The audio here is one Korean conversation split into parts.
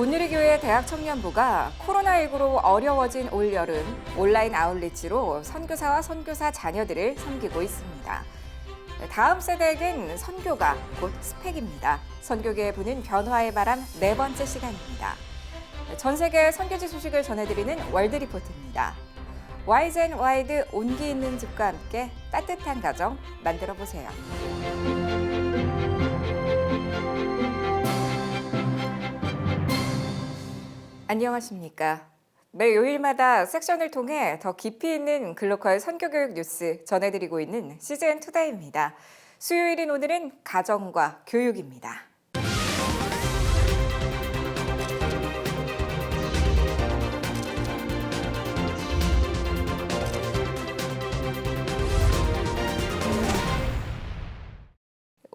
온누리교회 대학 청년부가 코로나19로 어려워진 올여름 온라인 아웃리치로 선교사와 선교사 자녀들을 섬기고 있습니다. 다음 세대에겐 선교가 곧 스펙입니다. 선교계에 부는 변화의 바람 네 번째 시간입니다. 전 세계 선교지 소식을 전해드리는 월드리포트입니다. 와이즈 앤 와이드 온기 있는 집과 함께 따뜻한 가정 만들어보세요. 안녕하십니까. 매 요일마다 섹션을 통해 더 깊이 있는 글로컬 선교교육 뉴스 전해드리고 있는 시즌 투데이입니다. 수요일인 오늘은 가정과 교육입니다.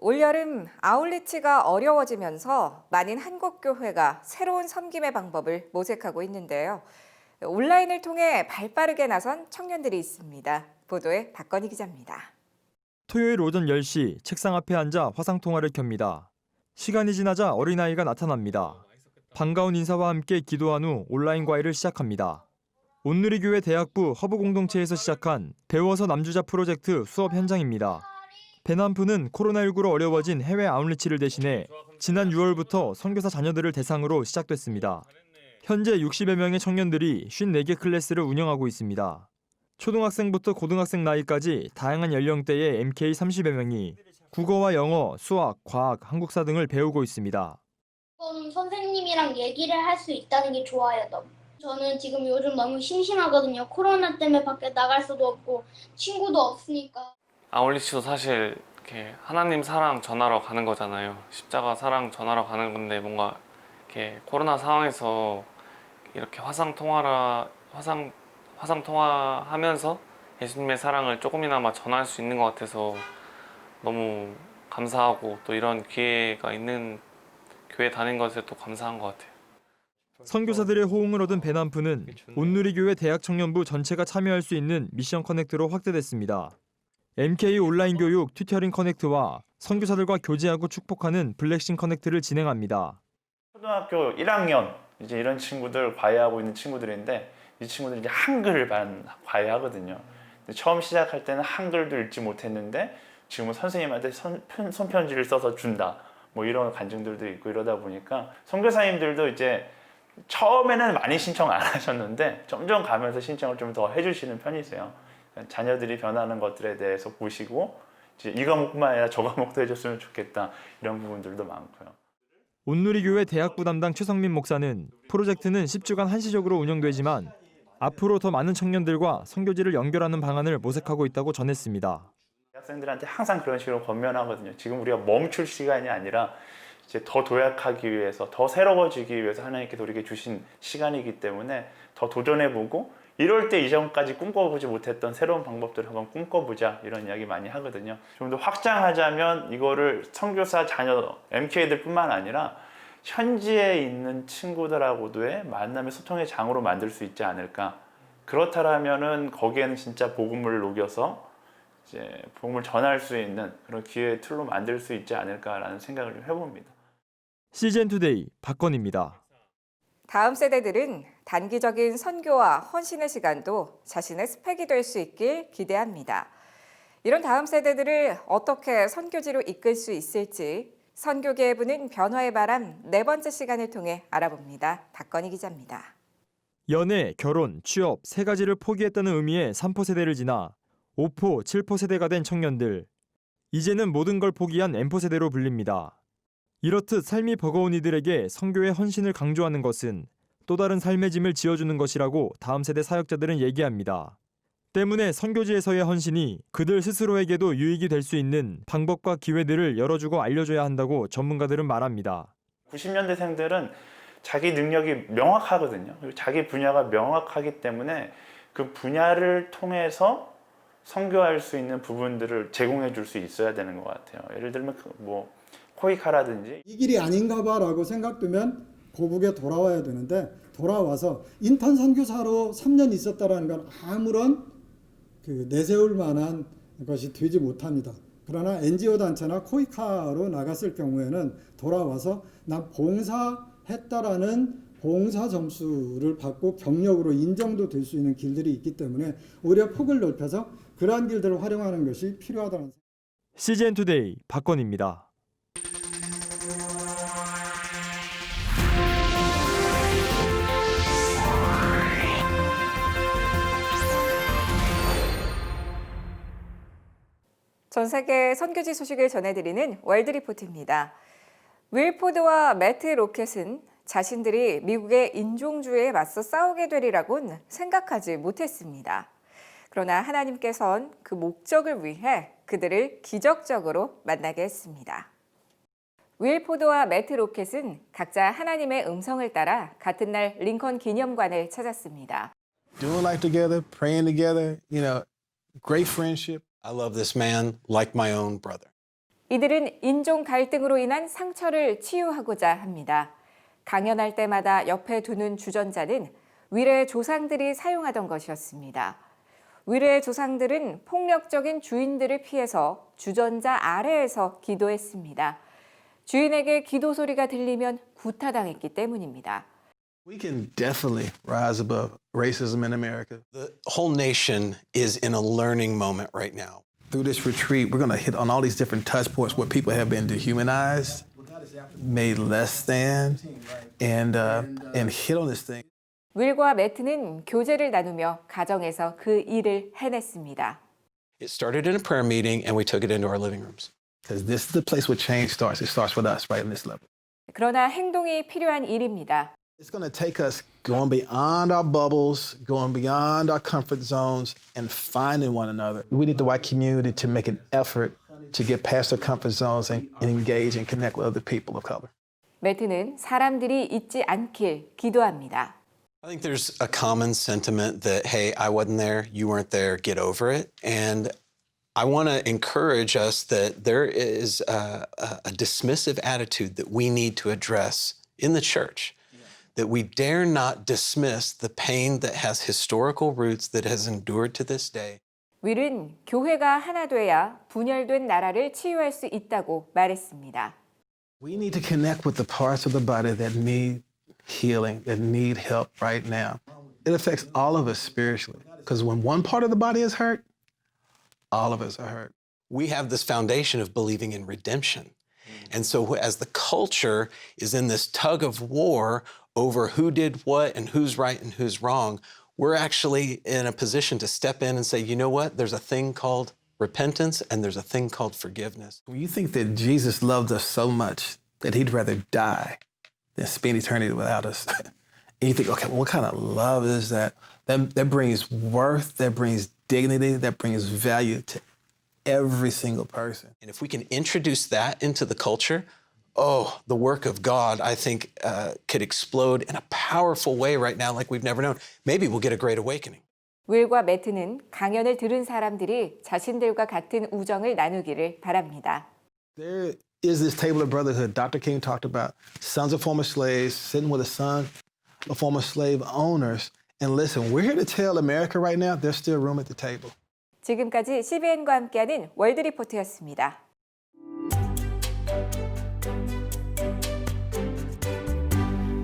올여름 아웃리치가 어려워지면서 많은 한국 교회가 새로운 섬김의 방법을 모색하고 있는데요. 온라인을 통해 발빠르게 나선 청년들이 있습니다. 보도에 박건희 기자입니다. 토요일 오전 10시 책상 앞에 앉아 화상통화를 켭니다. 시간이 지나자 어린아이가 나타납니다. 반가운 인사와 함께 기도한 후 온라인 과외를 시작합니다. 온누리교회 대학부 허브공동체에서 시작한 배워서 남주자 프로젝트 수업 현장입니다. 배남프는 코로나19로 어려워진 해외 아웃리치를 대신해 지난 6월부터 선교사 자녀들을 대상으로 시작됐습니다. 현재 60여 명의 청년들이 54개 클래스를 운영하고 있습니다. 초등학생부터 고등학생 나이까지 다양한 연령대의 MK 30여 명이 국어와 영어, 수학, 과학, 한국사 등을 배우고 있습니다. 선생님이랑 얘기를 할 수 있다는 게 좋아요. 저는 지금 요즘 너무 심심하거든요. 코로나 때문에 밖에 나갈 수도 없고 친구도 없으니까. 아웃리치도 사실 이렇게 하나님 사랑 전하러 가는 거잖아요. 십자가 사랑 전하러 가는 건데 뭔가 이렇게 코로나 상황에서 이렇게 화상 통화하면서 예수님의 사랑을 조금이나마 전할 수 있는 것 같아서 너무 감사하고 또 이런 기회가 있는 교회 다닌 것에 또 감사한 것 같아요. 선교사들의 호응을 얻은 배남프는 온누리교회 대학 청년부 전체가 참여할 수 있는 미션 커넥트로 확대됐습니다. MK 온라인 교육 튜터링 커넥트와 선교사들과 교제하고 축복하는 블랙싱 커넥트를 진행합니다. 초등학교 1학년 이제 이런 친구들 과외하고 있는 친구들인데 이 친구들이 이제 한글을 과외하거든요. 처음 시작할 때는 한글도 읽지 못했는데 지금은 선생님한테 손편지를 써서 준다. 뭐 이런 간증들도 있고 이러다 보니까 선교사님들도 이제 처음에는 많이 신청 안 하셨는데 점점 가면서 신청을 좀 더 해주시는 편이세요. 자녀들이 변하는 것들에 대해서 보시고 이제 이 과목뿐만 아니라 저 과목도 해줬으면 좋겠다 이런 부분들도 많고요. 온누리교회 대학부 담당 최성민 목사는 프로젝트는 10주간 한시적으로 운영되지만 앞으로 더 많은 청년들과 선교지를 연결하는 방안을 모색하고 있다고 전했습니다. 학생들한테 항상 그런 식으로 권면하거든요. 지금 우리가 멈출 시간이 아니라 이제 더 도약하기 위해서, 더 새로워지기 위해서 하나님께서 우리에게 주신 시간이기 때문에 더 도전해보고 이럴 때 이전까지 꿈꿔보지 못했던 새로운 방법들을 한번 꿈꿔보자 이런 이야기 많이 하거든요. 좀 더 확장하자면 이거를 선교사 자녀, MK들뿐만 아니라 현지에 있는 친구들하고도의 만남의 소통의 장으로 만들 수 있지 않을까. 그렇다면은 거기에는 진짜 복음을 녹여서 이제 복음을 전할 수 있는 그런 기회의 툴로 만들 수 있지 않을까라는 생각을 좀 해봅니다. 시즌 투데이 박건희입니다. 다음 세대들은 단기적인 선교와 헌신의 시간도 자신의 스펙이 될 수 있길 기대합니다. 이런 다음 세대들을 어떻게 선교지로 이끌 수 있을지 선교계에 부는 변화의 바람 네 번째 시간을 통해 알아봅니다. 박건희 기자입니다. 연애, 결혼, 취업 세 가지를 포기했다는 의미의 3포 세대를 지나 5포, 7포 세대가 된 청년들. 이제는 모든 걸 포기한 M포 세대로 불립니다. 이렇듯 삶이 버거운 이들에게 선교의 헌신을 강조하는 것은 또 다른 삶의 짐을 지어주는 것이라고 다음 세대 사역자들은 얘기합니다. 때문에 선교지에서의 헌신이 그들 스스로에게도 유익이 될 수 있는 방법과 기회들을 열어주고 알려줘야 한다고 전문가들은 말합니다. 90년대생들은 자기 능력이 명확하거든요. 그리고 자기 분야가 명확하기 때문에 그 분야를 통해서 선교할 수 있는 부분들을 제공해 줄 수 있어야 되는 것 같아요. 예를 들면 뭐 코이카라든지 이 길이 아닌가 봐라고 생각되면 고국에 돌아와야 되는데 돌아와서 인턴 선교사로 3년 있었다라는 건 아무런 내세울 만한 것이 되지 못합니다. 그러나 NGO 단체나 코이카로 나갔을 경우에는 돌아와서 난 봉사 했다라는 봉사 점수를 받고 경력으로 인정도 될 수 있는 길들이 있기 때문에 오히려 폭을 넓혀서 그러한 길들을 활용하는 것이 필요하다는 CGN 투데이 박건입니다. 전 세계 선교지 소식을 전해드리는 월드리포트입니다. 윌 포드와 매트 로켓은 자신들이 미국의 인종주의에 맞서 싸우게 되리라고는 생각하지 못했습니다. 그러나 하나님께선 그 목적을 위해 그들을 기적적으로 만나게 했습니다. 윌 포드와 매트 로켓은 각자 하나님의 음성을 따라 같은 날 링컨 기념관을 찾았습니다. Doing life together, praying together, great friendship. I love this man like my own brother. 이들은 인종 갈등으로 인한 상처를 치유하고자 합니다. 강연할 때마다 옆에 두는 주전자는 윌의 조상들이 사용하던 것이었습니다. 윌의 조상들은 폭력적인 주인들을 피해서 주전자 아래에서 기도했습니다. 주인에게 기도 소리가 들리면 구타당했기 때문입니다. We can definitely rise above racism in America. The whole nation is in a learning moment right now. Through this retreat, we're going to hit on all these different touch points where people have been dehumanized, made less than, and hit on this thing. 윌과 매트는 교제를 나누며 가정에서 그 일을 해냈습니다. It started in a prayer meeting and we took it into our living rooms. Because this is the place where change starts. It starts with us right in this level. 그러나 행동이 필요한 일입니다. It's going to take us going beyond our bubbles, going beyond our comfort zones, and finding one another. We need the white community to make an effort to get past their comfort zones and engage and connect with other people of color. 매트는 사람들이 잊지 않길 기도합니다. I think there's a common sentiment that, hey, I wasn't there, you weren't there, get over it. And I want to encourage us that there is a dismissive attitude that we need to address in the church. That we dare not dismiss the pain that has historical roots that has endured to this day. 윌은 교회가 하나 돼야 분열된 나라를 치유할 수 있다고 말했습니다. We need to connect with the parts of the body that need healing, that need help right now. It affects all of us spiritually. Because when one part of the body is hurt, all of us are hurt. We have this foundation of believing in redemption. And so as the culture is in this tug of war over who did what and who's right and who's wrong, we're actually in a position to step in and say, you know what? There's a thing called repentance and there's a thing called forgiveness. When you think that Jesus loved us so much that he'd rather die than spend eternity without us, and you think, okay, well, what kind of love is that? That brings worth, that brings dignity, that brings value to every single person. And if we can introduce that into the culture, oh, the work of God, I think, could explode in a powerful way right now like we've never known. Maybe we'll get a great awakening. 윌과 매트는 강연을 들은 사람들이 자신들과 같은 우정을 나누기를 바랍니다. There is this table of brotherhood Dr. King talked about. Sons of former slaves sitting with a son of former slave owners. And listen, we're here to tell America right now there's still room at the table. 지금까지 CBN과 함께하는 월드리포트였습니다.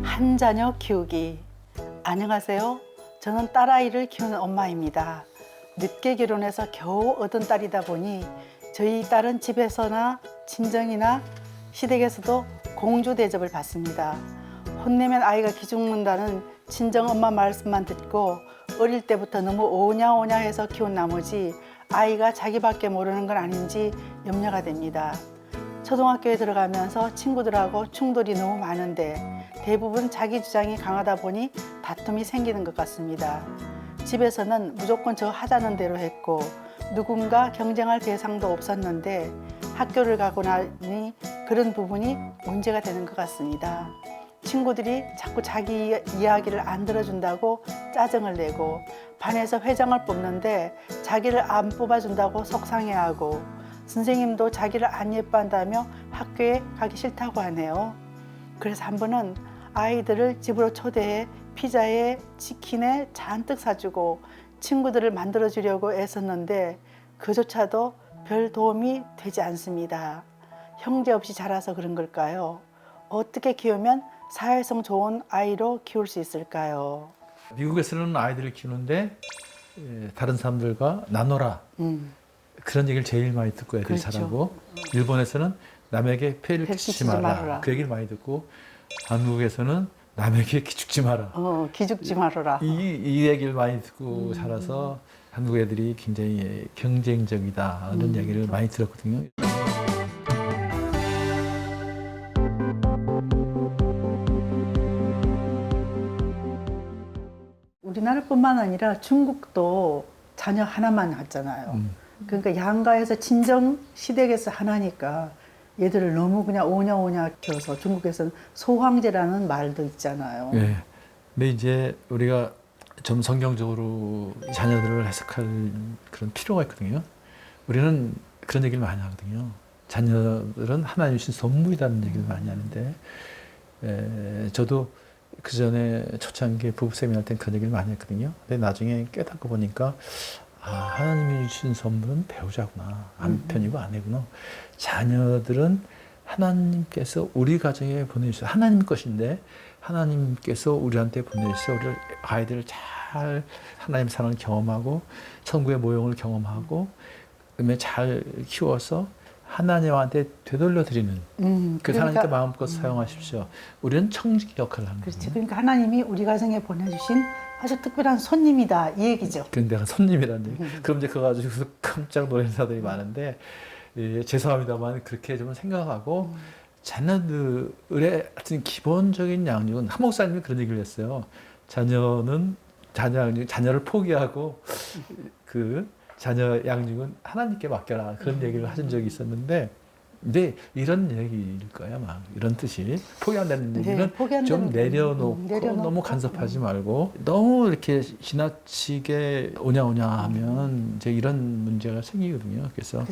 한 자녀 키우기. 안녕하세요. 저는 딸아이를 키우는 엄마입니다. 늦게 결혼해서 겨우 얻은 딸이다 보니 저희 딸은 집에서나 친정이나 시댁에서도 공주 대접을 받습니다. 혼내면 아이가 기죽는다는 친정 엄마 말씀만 듣고 어릴 때부터 너무 오냐오냐 해서 키운 나머지 아이가 자기밖에 모르는 건 아닌지 염려가 됩니다. 초등학교에 들어가면서 친구들하고 충돌이 너무 많은데 대부분 자기 주장이 강하다 보니 다툼이 생기는 것 같습니다. 집에서는 무조건 저 하자는 대로 했고 누군가 경쟁할 대상도 없었는데 학교를 가고 나니 그런 부분이 문제가 되는 것 같습니다. 친구들이 자꾸 자기 이야기를 안 들어준다고 짜증을 내고 반에서 회장을 뽑는데 자기를 안 뽑아준다고 속상해하고 선생님도 자기를 안 예뻐한다며 학교에 가기 싫다고 하네요. 그래서 한 번은 아이들을 집으로 초대해 피자에 치킨에 잔뜩 사주고 친구들을 만들어주려고 애썼는데 그조차도 별 도움이 되지 않습니다. 형제 없이 자라서 그런 걸까요? 어떻게 키우면 사회성 좋은 아이로 키울 수 있을까요? 미국에서는 아이들을 키우는데 다른 사람들과 나눠라. 그런 얘기를 제일 많이 듣고 애들이 그렇죠. 자라고, 일본에서는 남에게 폐를 끼치지 말라. 그 얘기를 많이 듣고, 한국에서는 남에게 기죽지 마라. 기죽지 말아라. 이 얘기를 많이 듣고 자라서 한국 애들이 굉장히 경쟁적이다 이런 얘기를 많이 들었거든요. 우리나라뿐만 아니라 중국도 자녀 하나만 낳잖아요. 그러니까 양가에서 친정 시댁에서 하나니까 얘들을 너무 그냥 오냐오냐 키워서 중국에서는 소황제라는 말도 있잖아요. 네. 근데 이제 우리가 좀 성경적으로 자녀들을 해석할 그런 필요가 있거든요. 우리는 그런 얘기를 많이 하거든요. 자녀들은 하나님 주신 선물이라는 얘기를 많이 하는데, 저도 그 전에 초창기 부부 세미나 때 그런 얘기를 많이 했거든요. 근데 나중에 깨닫고 보니까 하나님이 주신 선물은 배우자구나, 남편이고 아내구나. 자녀들은 하나님께서 우리 가정에 보내주셔서 하나님 것인데, 하나님께서 우리한테 보내주셔서 우리 아이들을 잘 하나님 사랑을 경험하고 천국의 모형을 경험하고 그다음에 잘 키워서 하나님한테 되돌려드리는, 그래서 하나님께 마음껏 사용하십시오. 우리는 청지기 역할을 하는 거예요. 그렇지. 그러니까 하나님이 우리 가정에 보내주신 아주 특별한 손님이다 이 얘기죠. 근데 내가 손님이라는 얘기. 그럼 이제 그거 가지고 깜짝 놀라는 사람들이 많은데, 죄송합니다만 그렇게 좀 생각하고, 자녀들의 하여튼 기본적인 양육은, 한 목사님이 그런 얘기를 했어요. 자녀를 포기하고 그 자녀 양육은 하나님께 맡겨라, 그런 얘기를 하신 적이 있었는데, 근데 이런 얘기일 거야, 막 이런 뜻이. 포기한다는 얘기는 좀 내려놓고 너무 간섭하지 말고, 너무 이렇게 지나치게 오냐오냐 하면 이제 이런 문제가 생기거든요. 그래서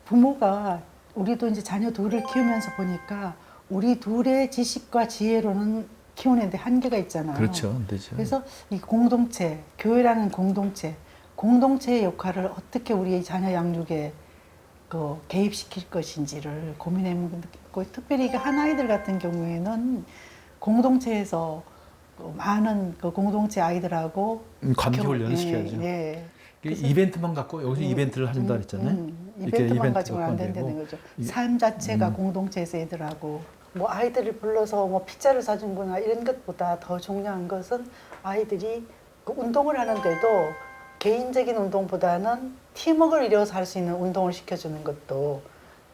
부모가, 우리도 이제 자녀 둘을 키우면서 보니까 우리 둘의 지식과 지혜로는 키우는데 한계가 있잖아요. 그렇죠, 안 되죠. 그래서 이 공동체, 교회라는 공동체의 역할을 어떻게 우리의 자녀 양육에 개입시킬 것인지를 고민해보고, 특별히 한 아이들 같은 경우에는 공동체에서 많은 그 공동체 아이들하고 관계 훈련을 시켜야죠. 이벤트만 갖고 여기서 이벤트를 하신다 그랬잖아요. 이벤트만 가지고는 안 된다는 거죠. 삶 자체가 공동체에서 애들하고, 뭐 아이들을 불러서 뭐 피자를 사준 거나 이런 것보다 더 중요한 것은 아이들이 그 운동을 하는데도 개인적인 운동보다는 팀워크를 이뤄서 할 수 있는 운동을 시켜주는 것도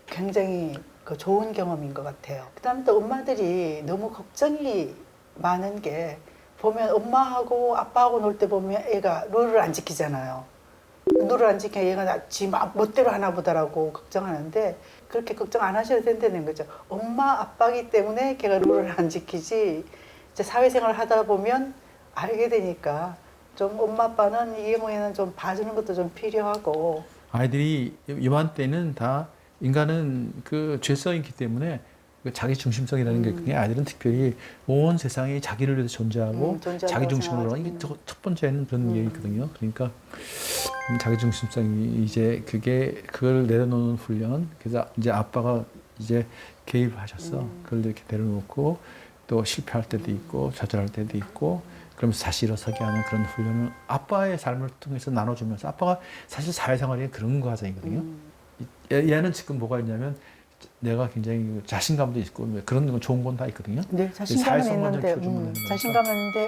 굉장히 그 좋은 경험인 것 같아요. 그다음에 또 엄마들이 너무 걱정이 많은 게, 보면 엄마하고 아빠하고 놀 때 보면 애가 룰을 안 지키잖아요. 룰을 안 지키면 얘가 지 멋대로 하나 보다라고 걱정하는데, 그렇게 걱정 안 하셔도 된다는 거죠. 엄마 아빠기 때문에 걔가 룰을 안 지키지, 이제 사회생활을 하다 보면 알게 되니까 좀 엄마 아빠는 이 경우에는 좀 봐주는 것도 좀 필요하고. 아이들이 이맘때는 다, 인간은 그 죄성이 있기 때문에 자기 중심성이라는 게, 그게 아이들은 특별히 온 세상이 자기를 위해서 존재하고 자기 중심으로, 이게 첫 번째는 그런 게 있거든요. 그러니까 자기 중심성이 이제 그걸 내려놓는 훈련. 그래서 이제 아빠가 이제 개입하셔서 그걸 이렇게 내려놓고, 또 실패할 때도 있고 좌절할 때도 있고, 그러면서 다시 일어서게 하는 그런 훈련을 아빠의 삶을 통해서 나눠주면서, 아빠가 사실 사회생활이 그런 과정이거든요. 얘는 지금 뭐가 있냐면, 내가 굉장히 자신감도 있고 그런 건 좋은 건 다 있거든요. 네, 자신감은 있는데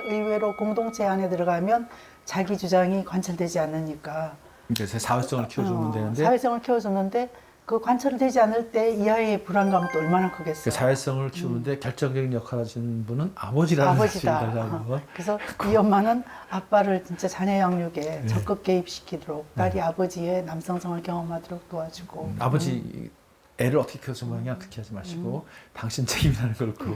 의외로 공동체 안에 들어가면 자기 주장이 관철되지 않으니까. 그래서 사회성을 키워주면 되는데, 사회성을 키워줬는데 그 관철되지 않을 때 이 아이의 불안감은 또 얼마나 크겠어요. 그 사회성을 키우는데 결정적인 역할을 하시는 분은 아버지다. 그래서 이 엄마는 아빠를 진짜 자녀 양육에 적극 개입시키도록, 딸이 아버지의 남성성을 경험하도록 도와주고. 아버지 애를 어떻게 키워주느냐 그렇게 하지 마시고, 당신 책임이라는 걸 꼭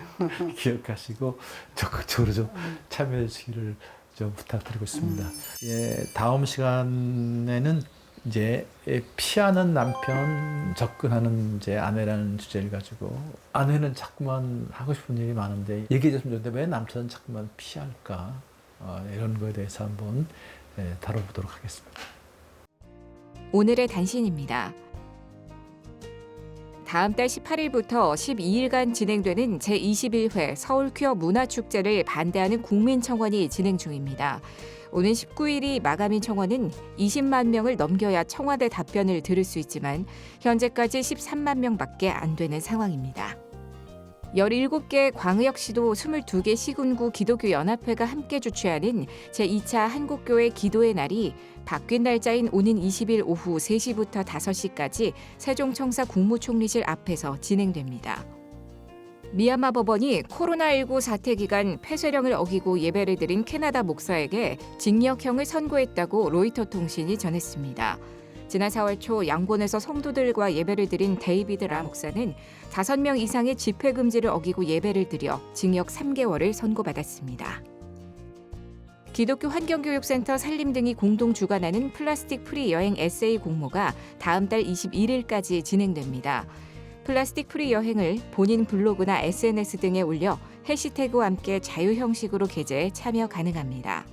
기억하시고 적극적으로 좀 참여해 주시기를 좀 부탁드리고 있습니다. 다음 시간에는 이제 피하는 남편, 접근하는 이제 아내라는 주제를 가지고, 아내는 자꾸만 하고 싶은 일이 많은데 얘기해줬으면 좋은데 왜 남편은 자꾸만 피할까, 이런 거에 대해서 한번 다뤄보도록 하겠습니다. 오늘의 단신입니다. 다음 달 18일부터 12일간 진행되는 제21회 서울 퀴어 문화축제를 반대하는 국민청원이 진행 중입니다. 오는 19일이 마감인 청원은 20만 명을 넘겨야 청와대 답변을 들을 수 있지만 현재까지 13만 명밖에 안 되는 상황입니다. 17개 광역시도 22개 시군구 기독교 연합회가 함께 주최하는 제2차 한국교회 기도의 날이 바뀐 날짜인 오는 20일 오후 3시부터 5시까지 세종청사 국무총리실 앞에서 진행됩니다. 미얀마 법원이 코로나19 사태 기간 폐쇄령을 어기고 예배를 드린 캐나다 목사에게 징역형을 선고했다고 로이터 통신이 전했습니다. 지난 4월 초 양곤에서 성도들과 예배를 드린 데이비드 라 목사는 5명 이상의 집회 금지를 어기고 예배를 드려 징역 3개월을 선고받았습니다. 기독교 환경교육센터 산림 등이 공동 주관하는 플라스틱 프리 여행 에세이 공모가 다음 달 21일까지 진행됩니다. 플라스틱 프리 여행을 본인 블로그나 SNS 등에 올려 해시태그와 함께 자유 형식으로 게재해 참여 가능합니다.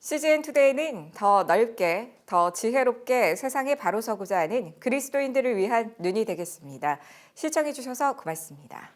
CGN투데이는 더 넓게, 더 지혜롭게 세상에 바로 서고자 하는 그리스도인들을 위한 눈이 되겠습니다. 시청해주셔서 고맙습니다.